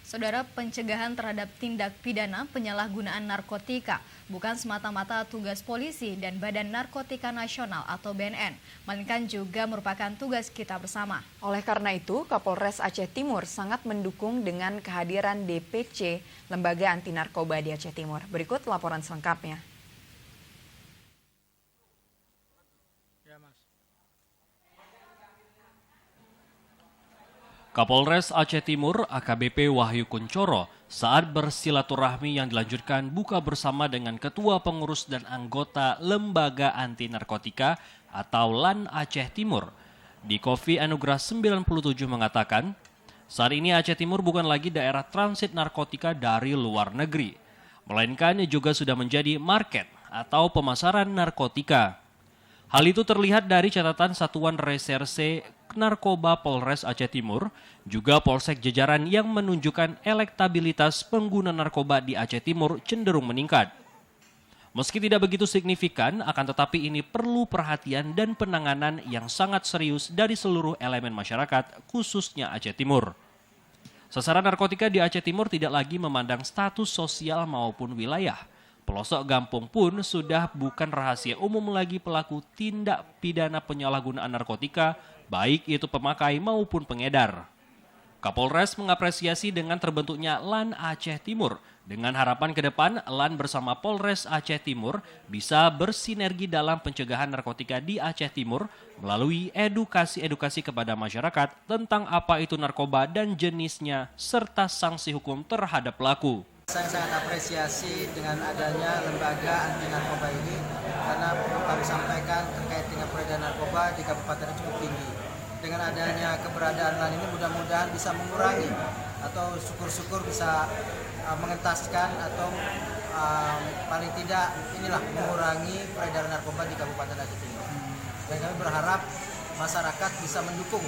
Saudara, pencegahan terhadap tindak pidana penyalahgunaan narkotika bukan semata-mata tugas polisi dan Badan Narkotika Nasional atau BNN, melainkan juga merupakan tugas kita bersama. Oleh karena itu, Kapolres Aceh Timur sangat mendukung dengan kehadiran DPC, Lembaga Anti Narkoba di Aceh Timur. Berikut laporan selengkapnya. Kapolres Aceh Timur AKBP Wahyu Kuncoro saat bersilaturahmi yang dilanjutkan buka bersama dengan Ketua Pengurus dan anggota Lembaga Anti Narkotika atau LAN Aceh Timur di Kofi Anugerah 97 mengatakan, saat ini Aceh Timur bukan lagi daerah transit narkotika dari luar negeri, melainkan juga sudah menjadi market atau pemasaran narkotika. Hal itu terlihat dari catatan Satuan Reserse Narkoba Polres Aceh Timur, juga Polsek jajaran yang menunjukkan elektabilitas pengguna narkoba di Aceh Timur cenderung meningkat. Meski tidak begitu signifikan, akan tetapi ini perlu perhatian dan penanganan yang sangat serius dari seluruh elemen masyarakat, khususnya Aceh Timur. Sasaran narkotika di Aceh Timur tidak lagi memandang status sosial maupun wilayah. Pelosok Gampung pun sudah bukan rahasia umum lagi pelaku tindak pidana penyalahgunaan narkotika, baik itu pemakai maupun pengedar. Kapolres mengapresiasi dengan terbentuknya LAN Aceh Timur, dengan harapan ke depan LAN bersama Polres Aceh Timur bisa bersinergi dalam pencegahan narkotika di Aceh Timur melalui edukasi-edukasi kepada masyarakat tentang apa itu narkoba dan jenisnya, serta sanksi hukum terhadap pelaku. Saya sangat apresiasi dengan adanya lembaga anti narkoba ini karena kami sampaikan terkait dengan peredaran narkoba di kabupaten cukup tinggi. Dengan adanya keberadaan LAN ini mudah-mudahan bisa mengurangi atau syukur-syukur bisa mengentaskan atau paling tidak inilah mengurangi peredaran narkoba di Kabupaten Aceh Timur. Dan kami berharap masyarakat bisa mendukung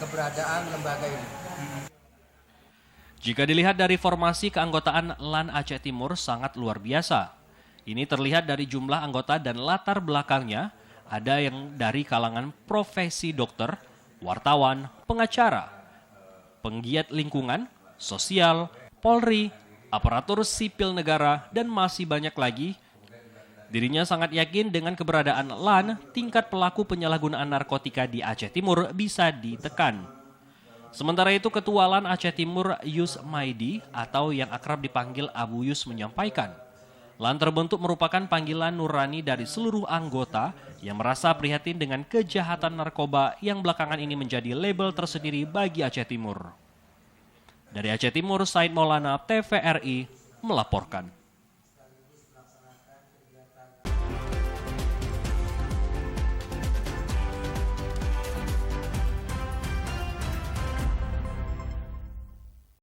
keberadaan lembaga ini. Jika dilihat dari formasi keanggotaan LAN Aceh Timur sangat luar biasa. Ini terlihat dari jumlah anggota dan latar belakangnya, ada yang dari kalangan profesi dokter, wartawan, pengacara, penggiat lingkungan, sosial, Polri, aparatur sipil negara, dan masih banyak lagi. Dirinya sangat yakin dengan keberadaan LAN, tingkat pelaku penyalahgunaan narkotika di Aceh Timur bisa ditekan. Sementara itu, Ketua LAN Aceh Timur Yus Maidi atau yang akrab dipanggil Abu Yus menyampaikan, LAN terbentuk merupakan panggilan nurani dari seluruh anggota yang merasa prihatin dengan kejahatan narkoba yang belakangan ini menjadi label tersendiri bagi Aceh Timur. Dari Aceh Timur, Said Maulana, TVRI melaporkan.